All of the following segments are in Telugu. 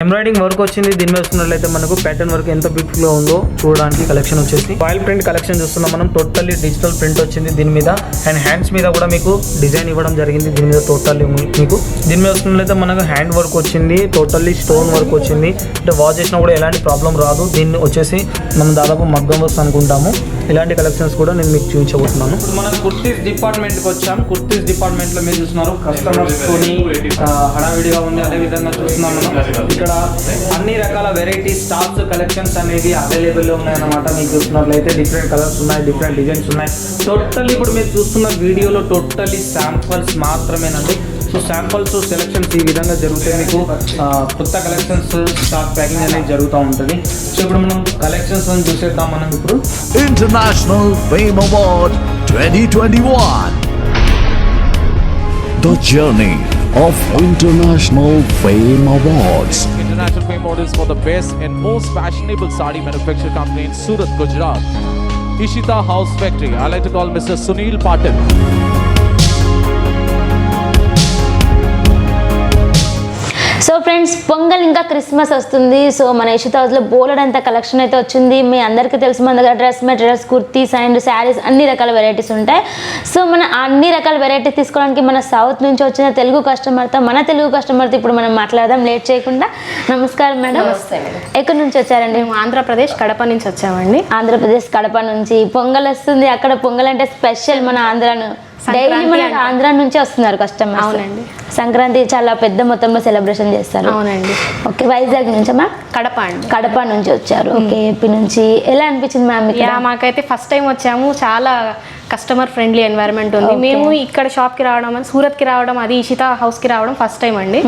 ఎంబ్రాయిడింగ్ వర్క్ వచ్చింది. దీని మీద చూస్తున్నట్లయితే మనకు ప్యాటర్న్ వర్క్ ఎంత బ్యూటిఫుల్ గా ఉందో చూడడానికి. కలెక్షన్ వచ్చేసి ఆయిల్ ప్రింట్ కలెక్షన్ చూస్తున్నాం మనం. టోటల్లీ డిజిటల్ ప్రింట్ వచ్చింది దీని మీద. అండ్ హ్యాండ్స్ మీద కూడా మీకు డిజైన్ ఇవ్వడం జరిగింది దీని మీద. టోటల్లీ మీకు దీని మీద చూస్తున్నట్లయితే మనకు హ్యాండ్ వర్క్ వచ్చింది. టోటల్లీ స్టోన్ వర్క్ వచ్చింది. అంటే వాష్ చేసినా కూడా ఎలాంటి ప్రాబ్లం రాదు. దీన్ని వచ్చేసి మనం దాదాపు మగ్గం వర్క్స్ అనుకుంటాము. ఇలాంటి కలెక్షన్స్ కూడా నేను మీకు చూపించబోతున్నాను. ఇప్పుడు మనం కుర్తీస్ డిపార్ట్మెంట్కి వచ్చాం. కుర్తీస్ డిపార్ట్మెంట్లో మీరు చూస్తున్నారు కస్టమర్స్ తోని హడావిడిగా ఉంది. అదేవిధంగా చూస్తున్నాం మనం ఇక్కడ అన్ని రకాల వెరైటీస్ స్టాక్స్ కలెక్షన్స్ అనేవి అవైలబుల్ ఉన్నాయన్నమాట. మీకు చూస్తున్నట్లయితే డిఫరెంట్ కలర్స్ ఉన్నాయి, డిఫరెంట్ డిజైన్స్ ఉన్నాయి. టోటల్లీ ఇప్పుడు మీరు చూస్తున్న వీడియోలో టోటల్లీ శాంపుల్స్ మాత్రమేనండి. సో శాంపుల్స్ సెలెక్షన్స్ ఈ విధంగా జరుగుతాయి. మీకు కొత్త కలెక్షన్స్ స్టాక్ ప్యాకింగ్ అనేది జరుగుతూ ఉంటుంది. సో ఇప్పుడు మనం కలెక్షన్స్ చూసేద్దాం. మనం ఇప్పుడు international fame award 2021 The journey of International Fame Awards. International Fame Awards for the best and most fashionable sari manufacturing company in Surat, Gujarat. Ishita House Factory. I like to call Mr. Sunil Patil. So friends, pongal ఇంకా క్రిస్మస్ వస్తుంది. సో మన ఇషిత హౌస్లో బోలెడంత కలెక్షన్ అయితే వచ్చింది. మీ అందరికీ తెలుసు మన దగ్గర dress materials, kurtis and saris అన్ని రకాల వెరైటీస్ ఉంటాయి. సో మన అన్ని రకాల వెరైటీస్ తీసుకోవడానికి మన సౌత్ నుంచి వచ్చిన తెలుగు కస్టమర్తో ఇప్పుడు మనం మాట్లాడదాం లేట్ చేయకుండా. నమస్కారం మేడం. నమస్తే మేడం. ఎక్కడి నుంచి వచ్చారండి? మేము ఆంధ్రప్రదేశ్ కడప నుంచి వచ్చామండి. ఆంధ్రప్రదేశ్ కడప నుంచి. పొంగల్ వస్తుంది. అక్కడ పొంగల్ అంటే స్పెషల్ మన ఆంధ్రాను. డైలీ మనకి ఆంధ్ర నుంచి వస్తున్నారు కస్టమర్స్. అవునండి. సంక్రాంతి చాలా పెద్ద మొత్తంలో సెలబ్రేషన్ చేస్తారు. అవునండి. ఓకే, వైజాగ్ నుంచి మ్యామ్? కడప అండి. కడప నుంచి వచ్చారు. ఓకే, ఏపీ నుంచి. ఎలా అనిపించింది మ్యామ్? మాకైతే ఫస్ట్ టైం వచ్చాము. చాలా కస్టమర్ ఫ్రెండ్లీ ఎన్వైరన్మెంట్ ఉంది. మేము ఇక్కడ షాప్కి రావడం, సూరత్కి రావడం, అది ఇషిత హౌస్కి రావడం ఫస్ట్ టైం అండి.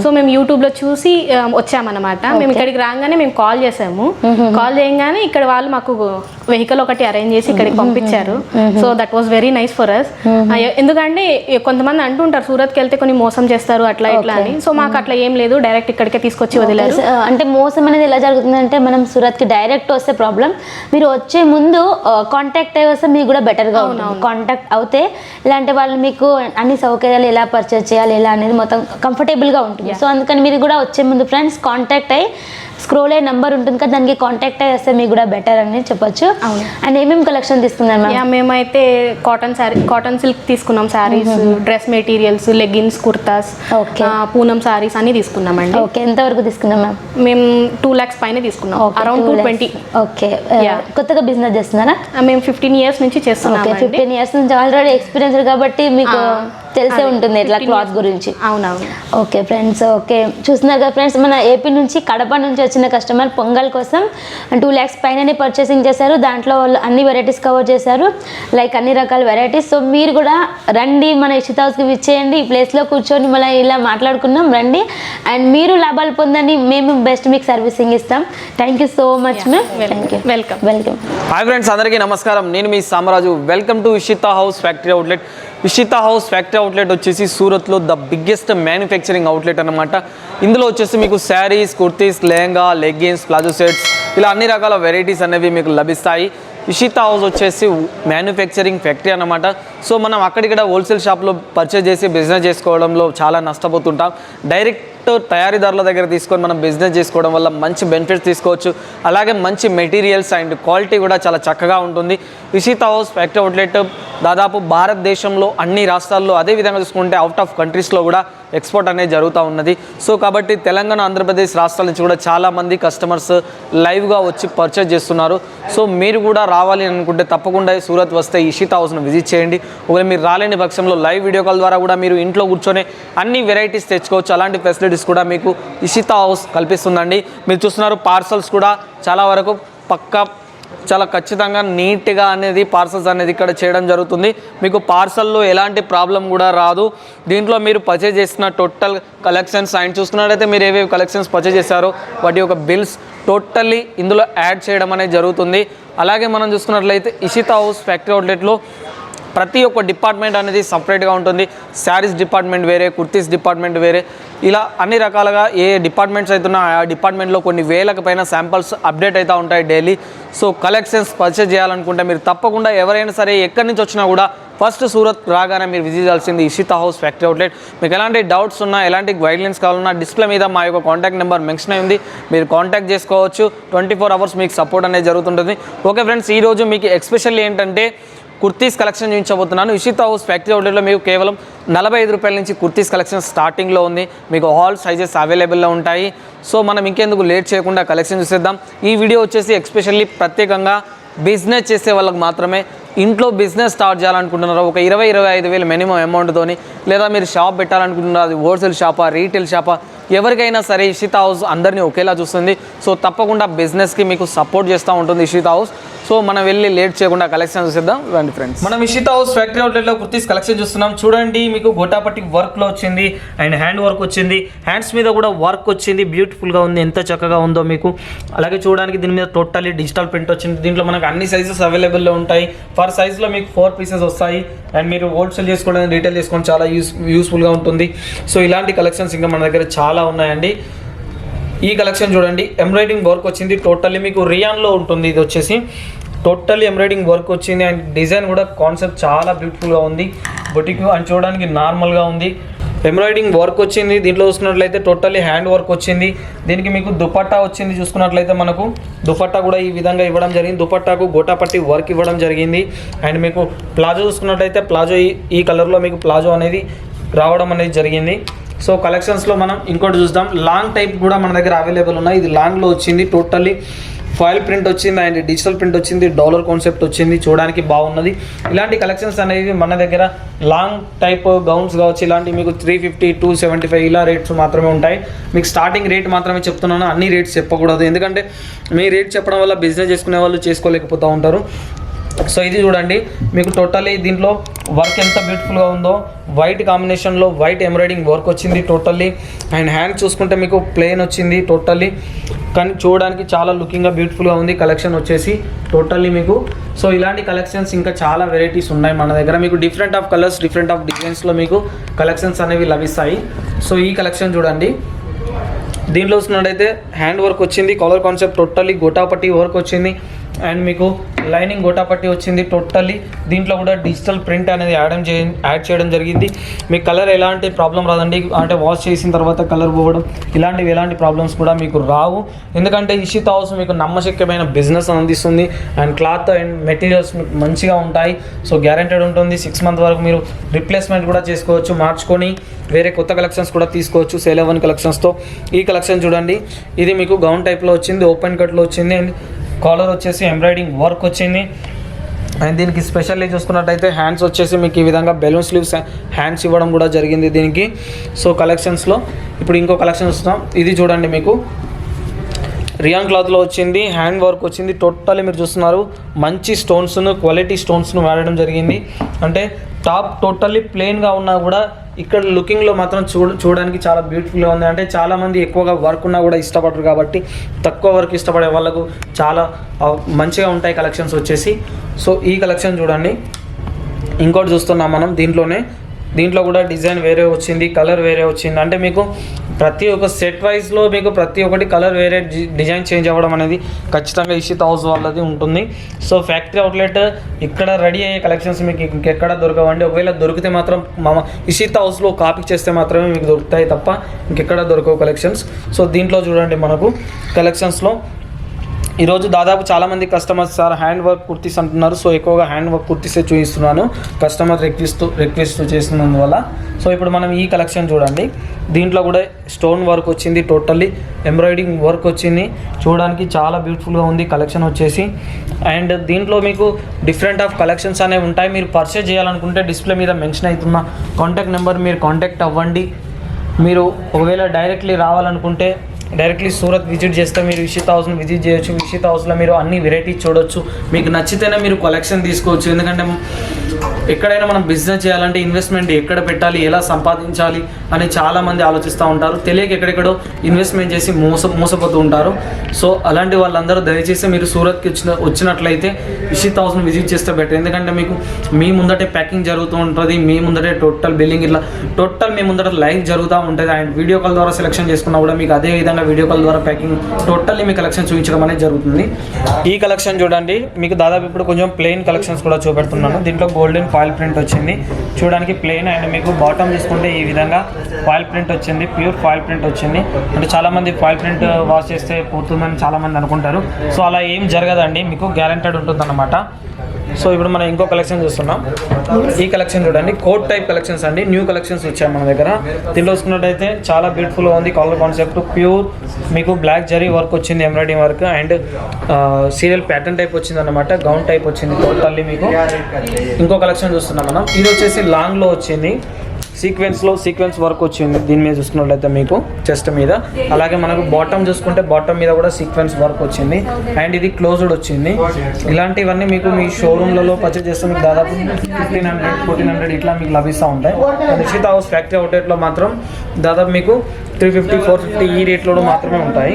సో మేము యూట్యూబ్లో చూసి వచ్చామన్నమాట. మేము ఇక్కడికి రాగానే మేము కాల్ చేసాము. కాల్ చేయగానే ఇక్కడ వాళ్ళు మాకు వెహికల్ ఒకటి అరేంజ్ చేసి ఇక్కడికి పంపించారు. So that was very nice for us. ఎందుకంటే కొంతమంది అంటుంటారు సూరత్కి వెళ్తే కొన్ని మోసం చేస్తారు అట్లా ఇట్లా అని. సో మాకు అట్లా ఏం లేదు, డైరెక్ట్ ఇక్కడికే తీసుకొచ్చి వదిలేరు. అంటే మోసం అనేది ఎలా జరుగుతుందంటే, మనం సూరత్కి డైరెక్ట్ వస్తే ప్రాబ్లం, మీరు వచ్చే ముందు కాంటాక్ట్ అయ్యి వస్తే మీకు కూడా బెటర్గా ఉంటుంది. కాంటాక్ట్ అవుతే ఇలాంటి వాళ్ళు మీకు అన్ని సౌకర్యాలు ఎలా పర్చేజ్ చేయాలి ఎలా అనేది మొత్తం కంఫర్టబుల్గా ఉంటుంది. సో అందుకని మీరు కూడా వచ్చే ముందు ఫ్రెండ్స్ కాంటాక్ట్ అయ్యి స్క్రోల్ అయ్యే నెంబర్ ఉంటుంది కదా, దానికి కాంటాక్ట్ అయ్యి వస్తే మీకు కూడా బెటర్ అని చెప్పొచ్చు. అండ్ ఏమేమి కలెక్షన్ తీసుకున్నారు మ్యామ్? మేమైతే కాటన్ సిల్క్ తీసుకున్నాం, saris, dress materials, leggings, kurtas, Poonam saris అన్ని తీసుకున్నామండి. ఓకే, ఎంత వరకు తీసుకున్నాం మ్యామ్? మేము 2 lakhs పైన తీసుకున్నాం. అరౌండ్ 220. ఓకే, కొత్తగా బిజినెస్ చేస్తున్నారా? మేము 15 years నుంచి చేస్తున్నాం. 15 years నుంచి ఆల్రెడీ ఎక్స్పీరియన్స్ కాబట్టి మీకు తెలిసే ఉంటుంది ఇట్లా క్లాత్ గురించి. అవునవును. ఓకే ఫ్రెండ్స్, ఓకే చూస్తున్నారు కదా ఫ్రెండ్స్, మన ఏపీ నుంచి కడప నుంచి వచ్చిన కస్టమర్ పొంగల్ కోసం 2 lakhs పైననే పర్చేసింగ్ చేశారు. దాంట్లో వాళ్ళు అన్ని వెరైటీస్ కవర్ చేశారు, లైక్ అన్ని రకాల వెరైటీస్. సో మీరు కూడా రండి, మన ఇషిత హౌస్కి విచ్చేయండి. ఈ ప్లేస్లో కూర్చొని మళ్ళీ ఇలా మాట్లాడుకున్నాం, రండి అండ్ మీరు లాభాలు పొందని మేము బెస్ట్ మీకు సర్వీసింగ్ ఇస్తాం. Thank you so much ma'am. Thank you. Welcome. Hi friends, అందరికీ నమస్కారం. నేను మీ Samaraju. Welcome to Ishita House factory outlet. Ishita House factory outlet వచ్చేసి సూరత్లో ద బిగ్గెస్ట్ మ్యానుఫ్యాక్చరింగ్ అవుట్లెట్ అనమాట. ఇందులో వచ్చేసి మీకు saris, kurtis, lehenga, leggings, palazzo sets ఇలా అన్ని రకాల వెరైటీస్ అనేవి మీకు లభిస్తాయి. ఇషిత హౌస్ వచ్చేసి మ్యానుఫ్యాక్చరింగ్ ఫ్యాక్టరీ అనమాట. సో మనం అక్కడిక్కడ హోల్సేల్ షాప్లో పర్చేజ్ చేసి బిజినెస్ చేసుకోవడంలో చాలా నష్టపోతుంటాం. డైరెక్ట్ తయారీదారుల దగ్గర తీసుకొని మనం బిజినెస్ చేసుకోవడం వల్ల మంచి బెనిఫిట్స్ తీసుకోవచ్చు. అలాగే మంచి మెటీరియల్స్ అండ్ క్వాలిటీ కూడా చాలా చక్కగా ఉంటుంది. ఇషిత హౌస్ ఫ్యాక్టరీ అవుట్లెట్ దాదాపు భారతదేశంలో అన్ని రాష్ట్రాల్లో, అదేవిధంగా చూసుకుంటే అవుట్ ఆఫ్ కంట్రీస్లో కూడా ఎక్స్పోర్ట్ అనేది జరుగుతూ ఉన్నది. సో కాబట్టి తెలంగాణ, ఆంధ్రప్రదేశ్ రాష్ట్రాల నుంచి కూడా చాలామంది కస్టమర్స్ లైవ్గా వచ్చి పర్చేజ్ చేస్తున్నారు. సో మీరు కూడా రావాలి అనుకుంటే తప్పకుండా సూరత్ వస్తే ఇషిత హౌస్ను విజిట్ చేయండి. ఒకవేళ మీరు రాలేని పక్షంలో లైవ్ వీడియో కాల్ ద్వారా కూడా మీరు ఇంట్లో కూర్చొని అన్ని వెరైటీస్ తెచ్చుకోవచ్చు. అలాంటి ఫెసిలిటీస్ కూడా మీకు ఇషిత హౌస్ కల్పిస్తుందండి. మీరు చూస్తున్నారు పార్సల్స్ కూడా చాలా వరకు పక్కా చాలా ఖచ్చితంగా నీట్గా అనేది పార్సల్స్ అనేది ఇక్కడ చేయడం జరుగుతుంది. మీకు పార్సల్లో ఎలాంటి ప్రాబ్లం కూడా రాదు. దీంట్లో మీరు పర్చేజ్ చేసిన టోటల్ కలెక్షన్స్ అండ్ చూసుకున్నట్లయితే మీరు ఏవేవి కలెక్షన్స్ పర్చేజ్ చేశారో వాటి యొక్క బిల్స్ టోటల్లీ ఇందులో యాడ్ చేయడం అనేది జరుగుతుంది. అలాగే మనం చూసుకున్నట్లయితే ఇషిత హౌస్ ఫ్యాక్టరీ అవుట్లెట్లో ప్రతి ఒక్క డిపార్ట్మెంట్ అనేది సపరేట్గా ఉంటుంది. శారీస్ డిపార్ట్మెంట్ వేరే, కుర్తీస్ డిపార్ట్మెంట్ వేరే, ఇలా అన్ని రకాలుగా ఏ డిపార్ట్మెంట్స్ అవుతున్నా ఆ డిపార్ట్మెంట్లో కొన్ని వేలకు పైన శాంపిల్స్ అప్డేట్ అవుతూ ఉంటాయి డైలీ. సో కలెక్షన్స్ పర్చేజ్ చేయాలనుకుంటే మీరు తప్పకుండా ఎవరైనా సరే ఎక్కడి నుంచి వచ్చినా కూడా ఫస్ట్ సూరత్ రాగానే మీరు విజిట్ చేయాల్సింది ఇషితా హౌస్ ఫ్యాక్టరీ అవుట్లెట్. మీకు ఎలాంటి డౌట్స్ ఉన్నా, ఎలాంటి గైడ్లైన్స్ కావాలన్నా డిస్ప్లే మీద మా యొక్క కాంటాక్ట్ నెంబర్ మెన్షన్ అయింది, మీరు కాంటాక్ట్ చేసుకోవచ్చు. 24 hours మీకు సపోర్ట్ అనేది జరుగుతుంటుంది. ఓకే ఫ్రెండ్స్, ఈరోజు మీకు ఎస్పెషల్లీ ఏంటంటే కుర్తీస్ కలెక్షన్ చూపించబోతున్నాను. ఇషితా హౌస్ ఫ్యాక్టరీ అవుట్లెట్లో మీకు కేవలం 45 రూపాయల నుంచి కుర్తీస్ కలెక్షన్ స్టార్టింగ్లో ఉంది. మీకు ఆల్ సైజెస్ అవైలబుల్లో ఉంటాయి. సో మనం ఇంకెందుకు లేట్ చేయకుండా కలెక్షన్ చూసేద్దాం. ఈ వీడియో వచ్చేసి ఎస్పెషల్లీ ప్రత్యేకంగా బిజినెస్ చేసే వాళ్ళకి మాత్రమే. ఇంట్లో బిజినెస్ స్టార్ట్ చేయాలనుకుంటున్నారు ఒక 20-25 వేలు మినిమం అమౌంట్తోని, లేదా మీరు షాప్ పెట్టాలనుకుంటున్నారు, అది హోల్సేల్ షాపా, రీటైల్ షాపా, ఎవరికైనా సరే ఇషితా హౌస్ అందరినీ ఒకేలా చూస్తుంది. సో తప్పకుండా బిజినెస్కి మీకు సపోర్ట్ చేస్తూ ఉంటుంది ఇషితా హౌస్. సో మనం వెళ్ళి లేట్ చేయకుండా కలెక్షన్ చూసేద్దాం రండి ఫ్రెండ్స్. మనం ఇషితా హౌస్ ఫ్యాక్టరీ అవుట్లెట్లో కుర్తీస్ కలెక్షన్ చూస్తున్నాం. చూడండి, మీకు గోటాపట్టి వర్క్లో వచ్చింది అండ్ హ్యాండ్ వర్క్ వచ్చింది, హ్యాండ్స్ మీద కూడా వర్క్ వచ్చింది, బ్యూటిఫుల్గా ఉంది, ఎంత చక్కగా ఉందో మీకు. అలాగే చూడడానికి దీని మీద టోటల్లీ డిజిటల్ ప్రింట్ వచ్చింది. దీంట్లో మనకు అన్ని సైజెస్ అవైలబుల్లో ఉంటాయి. పర్ సైజ్లో మీకు 4 pieces వస్తాయి అండ్ మీరు హోల్సేల్ చేసుకోవడానికి, రీటైల్ చేసుకోవడం చాలా యూస్ఫుల్గా ఉంటుంది. సో ఇలాంటి కలెక్షన్స్ ఇంకా మన దగ్గర చాలా ఉన్నాయండి. ఈ కలెక్షన్ చూడండి, ఎంబ్రాయిడింగ్ వర్క్ వచ్చింది, టోటల్లీ మీకు రియాన్లో ఉంటుంది. ఇది వచ్చేసి టోటల్లీ ఎంబ్రాయిడింగ్ వర్క్ వచ్చింది అండ్ డిజైన్ కూడా కాన్సెప్ట్ చాలా బ్యూటిఫుల్గా ఉంది. బొటిక్ అండ్ చూడడానికి నార్మల్గా ఉంది. ఎంబ్రాయిడింగ్ వర్క్ వచ్చింది. దీంట్లో చూసుకున్నట్లయితే టోటల్లీ హ్యాండ్ వర్క్ వచ్చింది. దీనికి మీకు దుపట్టా వచ్చింది. చూసుకున్నట్లయితే మనకు దుపట్టా కూడా ఈ విధంగా ఇవ్వడం జరిగింది. దుపట్టాకు గోటాపట్టి వర్క్ ఇవ్వడం జరిగింది. అండ్ మీకు ప్లాజో చూసుకున్నట్లయితే ప్లాజో ఈ కలర్లో మీకు ప్లాజో అనేది రావడం అనేది జరిగింది. సో కలెక్షన్స్లో మనం ఇంకోటి చూద్దాం. లాంగ్ టైప్ కూడా మన దగ్గర అవైలబుల్ ఉన్నాయి. ఇది లాంగ్లో వచ్చింది, టోటల్లీ ఫాయిల్ ప్రింట్ వచ్చింది అండ్ డిజిటల్ ప్రింట్ వచ్చింది, డాలర్ కాన్సెప్ట్ వచ్చింది, చూడడానికి బాగున్నది. ఇలాంటి కలెక్షన్స్ అనేవి మన దగ్గర లాంగ్ టైప్ గౌన్స్ కావచ్చు, ఇలాంటివి మీకు 350, 275 ఇలా రేట్స్ మాత్రమే ఉంటాయి. మీకు స్టార్టింగ్ రేట్ మాత్రమే చెప్తున్నాను, అన్ని రేట్స్ చెప్పకూడదు, ఎందుకంటే మీ రేట్ చెప్పడం వల్ల బిజినెస్ చేసుకునే వాళ్ళు చేసుకోలేకపోతూ ఉంటారు. సో ఇది చూడండి, మీకు టోటల్లీ దీంట్లో వర్క్ ఎంత బ్యూటిఫుల్గా ఉందో, వైట్ కాంబినేషన్లో వైట్ ఎంబ్రాయిడింగ్ వర్క్ వచ్చింది టోటల్లీ. అండ్ హ్యాండ్ చూసుకుంటే మీకు ప్లెయిన్ వచ్చింది టోటల్లీ, కానీ చూడడానికి చాలా లుకింగ్గా బ్యూటిఫుల్గా ఉంది కలెక్షన్ వచ్చేసి టోటల్లీ మీకు. సో ఇలాంటి కలెక్షన్స్ ఇంకా చాలా వెరైటీస్ ఉన్నాయి మన దగ్గర. మీకు different of colours, different of డిజైన్స్లో మీకు కలెక్షన్స్ అనేవి లభిస్తాయి. సో ఈ కలెక్షన్ చూడండి, దీంట్లో చూసినట్టయితే హ్యాండ్ వర్క్ వచ్చింది, colour concept totally gota patti work వచ్చింది అండ్ మీకు లైనింగ్ గోటాపట్టి వచ్చింది టోటల్లీ. దీంట్లో కూడా డిజిటల్ ప్రింట్ అనేది యాడ్ చేయడం జరిగింది. మీ కలర్ ఎలాంటి ప్రాబ్లం రాదండి, అంటే వాష్ చేసిన తర్వాత కలర్ పోవడం ఎలాంటి ప్రాబ్లమ్స్ కూడా మీకు రావు, ఎందుకంటే ఇషితా హౌస్ మీకు నమ్మశక్యమైన బిజినెస్ అందిస్తుంది అండ్ క్లాత్ అండ్ మెటీరియల్స్ మీకు మంచిగా ఉంటాయి. సో గ్యారెంటెడ్ ఉంటుంది. 6 months వరకు మీరు రిప్లేస్మెంట్ కూడా చేసుకోవచ్చు, మార్చుకొని వేరే కొత్త కలెక్షన్స్ కూడా తీసుకోవచ్చు సేల్ అవ్వని కలెక్షన్స్తో. ఈ కలెక్షన్ చూడండి, ఇది మీకు గౌన్ టైప్లో వచ్చింది, ఓపెన్ కట్లో వచ్చింది అండ్ కాలర్ వచ్చేసి ఎంబ్రాయిడింగ్ వర్క్ వచ్చింది. అండ్ దీనికి స్పెషల్లీ చూసుకున్నట్టయితే హ్యాండ్స్ వచ్చేసి మీకు ఈ విధంగా బెలూన్ స్లీవ్స్ హ్యాండ్స్ ఇవ్వడం కూడా జరిగింది దీనికి. సో కలెక్షన్స్లో ఇప్పుడు ఇంకో కలెక్షన్ వస్తున్నాం. ఇది చూడండి, మీకు రియాన్ క్లాత్లో వచ్చింది, హ్యాండ్ వర్క్ వచ్చింది టోటల్లీ. మీరు చూస్తున్నారు మంచి స్టోన్స్ను, క్వాలిటీ స్టోన్స్ను వాడడం జరిగింది. అంటే టాప్ టోటల్లీ ప్లెయిన్గా ఉన్నా కూడా ఇక్కడ లుకింగ్లో మాత్రం చూడడానికి చాలా బ్యూటిఫుల్గా ఉంది. అంటే చాలామంది ఎక్కువగా వర్క్ ఉన్నా కూడా ఇష్టపడరు, కాబట్టి తక్కువ వర్క్ ఇష్టపడే వాళ్ళకు చాలా మంచిగా ఉంటాయి కలెక్షన్స్ వచ్చేసి. సో ఈ కలెక్షన్ చూడండి, ఇంకోటి చూస్తున్నాం మనం. దీంట్లో కూడా డిజైన్ వేరే వచ్చింది, కలర్ వేరే వచ్చింది. అంటే మీకు ప్రతి ఒక్క సెట్ వైజ్లో మీకు ప్రతి ఒక్కటి కలర్ వేరే, డిజైన్ చేంజ్ అవ్వడం అనేది ఖచ్చితంగా ఇషితా హౌస్ వాళ్ళది ఉంటుంది. సో ఫ్యాక్టరీ అవుట్లెట్ ఇక్కడ రెడీ అయ్యే కలెక్షన్స్ మీకు ఇంకెక్కడ దొరకవండి. ఒకవేళ దొరికితే మాత్రం ఇషితా హౌస్లో కాపీ చేస్తే మాత్రమే మీకు దొరుకుతాయి తప్ప ఇంకెక్కడ దొరకవు కలెక్షన్స్. సో దీంట్లో చూడండి, మనకు కలెక్షన్స్లో ఈరోజు దాదాపు చాలామంది customers sir hand work kurtis అంటున్నారు. సో ఎక్కువగా హ్యాండ్ వర్క్ కుర్తీసే చూపిస్తున్నాను, కస్టమర్ రిక్వెస్ట్ చేసినందువల్ల. సో ఇప్పుడు మనం ఈ కలెక్షన్ చూడండి, దీంట్లో కూడా స్టోన్ వర్క్ వచ్చింది, టోటల్లీ ఎంబ్రాయిడింగ్ వర్క్ వచ్చింది, చూడడానికి చాలా బ్యూటిఫుల్గా ఉంది కలెక్షన్ వచ్చేసి. అండ్ దీంట్లో మీకు డిఫరెంట్ ఆఫ్ కలెక్షన్స్ అనేవి ఉంటాయి. మీరు పర్చేజ్ చేయాలనుకుంటే డిస్ప్లే మీద మెన్షన్ అవుతున్న కాంటాక్ట్ నెంబర్ మీరు కాంటాక్ట్ అవ్వండి. మీరు ఒకవేళ డైరెక్ట్లీ రావాలనుకుంటే డైరెక్ట్లీ సూరత్ విజిట్ చేస్తే మీరు ఇషితా హౌస్ని విజిట్ చేయొచ్చు. ఇషితా హౌస్లో మీరు అన్ని వెరైటీస్ చూడొచ్చు, మీకు నచ్చితేనే మీరు కలెక్షన్ తీసుకోవచ్చు. ఎందుకంటే ఎక్కడైనా మనం బిజినెస్ చేయాలంటే ఇన్వెస్ట్మెంట్ ఎక్కడ పెట్టాలి, ఎలా సంపాదించాలి అని చాలామంది ఆలోచిస్తూ ఉంటారు. తెలియక ఎక్కడెక్కడో ఇన్వెస్ట్మెంట్ చేసి మోసపోతూ ఉంటారు. సో అలాంటి వాళ్ళందరూ దయచేసి మీరు సూరత్కి వచ్చినట్లయితే ఇషితా హౌస్ని విజిట్ చేస్తే బెటర్. ఎందుకంటే మీకు మీ ముందటే ప్యాకింగ్ జరుగుతూ ఉంటుంది, మీ ముందటే టోటల్ బిల్లింగ్ ఇట్లా టోటల్ మీ ముందట లైవ్ జరుగుతూ ఉంటుంది. అండ్ వీడియో కాల్ ద్వారా సెలెక్షన్ చేసుకున్నా కూడా మీకు అదే విధంగా వీడియో కాల్ ద్వారా ప్యాకింగ్ టోటల్లీ మీ కలెక్షన్ చూపించడం అనేది జరుగుతుంది. ఈ కలెక్షన్ చూడండి, మీకు దాదాపు ఇప్పుడు కొంచెం ప్లెయిన్ కలెక్షన్స్ కూడా చూపెడుతున్నాను. దీంట్లో గోల్డెన్ ఫాయిల్ ప్రింట్ వచ్చింది చూడడానికి ప్లెయిన్. అండ్ మీకు బాటమ్ తీసుకుంటే ఈ విధంగా ఫాయిల్ ప్రింట్ వచ్చింది, ప్యూర్ ఫాయిల్ ప్రింట్ వచ్చింది. అంటే చాలామంది ఫాయిల్ ప్రింట్ వాష్ చేస్తే పోతుందని చాలామంది అనుకుంటారు. సో అలా ఏం జరగదండి, మీకు గ్యారంటెడ్ ఉంటుందన్నమాట. సో ఇప్పుడు మనం ఇంకో కలెక్షన్ చూస్తున్నాం. ఈ కలెక్షన్ చూడండి, కోట్ టైప్ కలెక్షన్స్ అండి, న్యూ కలెక్షన్స్ వచ్చాయి మన దగ్గర. దీంట్లో చూసుకున్నట్టయితే చాలా బ్యూటిఫుల్గా ఉంది కాలర్ కాన్సెప్ట్. ప్యూర్ మీకు బ్లాక్ జరీ వర్క్ వచ్చింది, embroidering work and serial pattern type వచ్చింది అన్నమాట. గౌన్ టైప్ వచ్చింది టోటల్లీ మీకు. ఇంకో కలెక్షన్ చూస్తున్నాం మనం, ఇది వచ్చేసి లాంగ్లో వచ్చింది, సీక్వెన్స్ వర్క్ వచ్చింది. దీని మీద చూసుకున్నట్లయితే మీకు చెస్ట్ మీద, అలాగే మనకు బాటమ్ చూసుకుంటే బాటమ్ మీద కూడా సీక్వెన్స్ వర్క్ వచ్చింది. అండ్ ఇది క్లోజ్డ్ వచ్చింది. ఇలాంటివన్నీ మీకు మీ షోరూమ్లలో పర్చేజ్ చేస్తే మీకు దాదాపు 1500, 1400 ఇట్లా మీకు లభిస్తూ ఉంటాయి. ఇషితా హౌస్ ఫ్యాక్టరీ అవుట్లెట్లో మాత్రం దాదాపు మీకు 350, 450 ఈ రేట్లో మాత్రమే ఉంటాయి.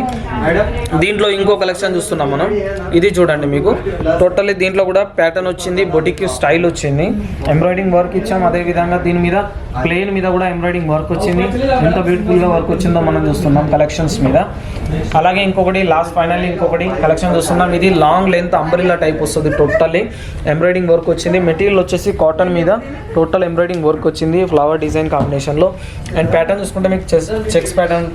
దీంట్లో ఇంకో కలెక్షన్ చూస్తున్నాం మనం. ఇది చూడండి మీకు టోటల్లీ దీంట్లో కూడా ప్యాటర్న్ వచ్చింది, బొటిక్ స్టైల్ వచ్చింది, ఎంబ్రాయిడింగ్ వర్క్ ఇచ్చాం. అదేవిధంగా దీని మీద ప్లెయిన్ మీద కూడా ఎంబ్రాయిడింగ్ వర్క్ వచ్చింది. ఎంత బ్యూటిఫుల్గా వర్క్ వచ్చిందో మనం చూస్తున్నాం కలెక్షన్స్ మీద. అలాగే ఇంకొకటి లాస్ట్ ఫైనల్లీ ఇంకొకటి కలెక్షన్ చూస్తున్నాం. ఇది లాంగ్ లెంత్ అంబ్రెల్లా టైప్ వస్తుంది, టోటల్లీ ఎంబ్రాయిడింగ్ వర్క్ వచ్చింది. మెటీరియల్ వచ్చేసి కాటన్ మీద టోటల్ ఎంబ్రాయిడింగ్ వర్క్ వచ్చింది ఫ్లవర్ డిజైన్ కాంబినేషన్లో. అండ్ ప్యాటర్న్ చూసుకుంటే మీకు చెక్స్ ప్యాటర్న్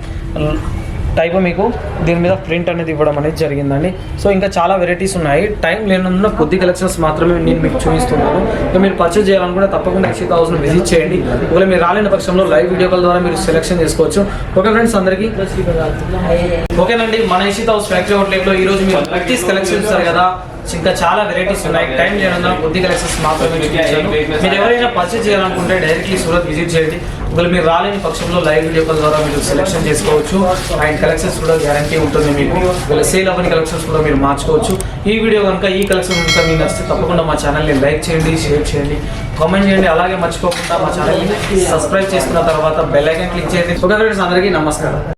టైప్ మీకు దీని మీద ప్రింట్ అనేది ఇవ్వడం అనేది జరిగిందండి. సో ఇంకా చాలా వెరైటీస్ ఉన్నాయి. టైం లేనందున కొద్ది కలెక్షన్స్ మాత్రమే నేను మీకు చూపిస్తున్నాను. ఇంకా మీరు పర్చేజ్ చేయాలనుకుంటే తప్పకుండా ఇషితా హౌస్ని విజిట్ చేయండి. ఒకవేళ మీరు రాలేని పక్షంలో లైవ్ వీడియో కాల్ ద్వారా మీరు సెలెక్షన్ చేసుకోవచ్చు. ఓకే ఫ్రెండ్స్, అందరికీ ఓకేనండి. మన ఇషితా హౌస్ ఫ్యాక్టరీ అవుట్లెట్లో ఈరోజు మీరు వెరైటీస్ కలెక్షన్ ఇస్తారు కదా, ఇంకా చాలా వెరైటీస్ ఉన్నాయి. టైం లేనందున కొద్ది కలెక్షన్స్ మాత్రమే చూపించాను. మీరు ఎవరైనా పర్చేజ్ చేయాలనుకుంటే డైరెక్ట్లీ సూరత్ విజిట్ చేయండి. ఒకవేళ మీరు రాలేని పక్షంలో లైవ్ వీడియో కాల్ ద్వారా మీరు సెలెక్షన్ చేసుకోవచ్చు. అండ్ కలెక్షన్స్ కూడా గ్యారంటీ ఉంటుంది మీకు. ఒకవేళ సేల్ అవ్వని కలెక్షన్స్ కూడా మీరు మార్చుకోవచ్చు. ఈ వీడియో కనుక ఈ కలెక్షన్ కనుక మీకు నచ్చితే తప్పకుండా మా ఛానల్ని లైక్ చేయండి, షేర్ చేయండి, కామెంట్ చేయండి. అలాగే మర్చిపోకుండా మా ఛానల్ని సబ్స్క్రైబ్ చేసుకున్న తర్వాత బెల్ ఐకాన్ క్లిక్ చేయండి. ఓకే ఫ్రెండ్స్, అందరికీ నమస్కారం.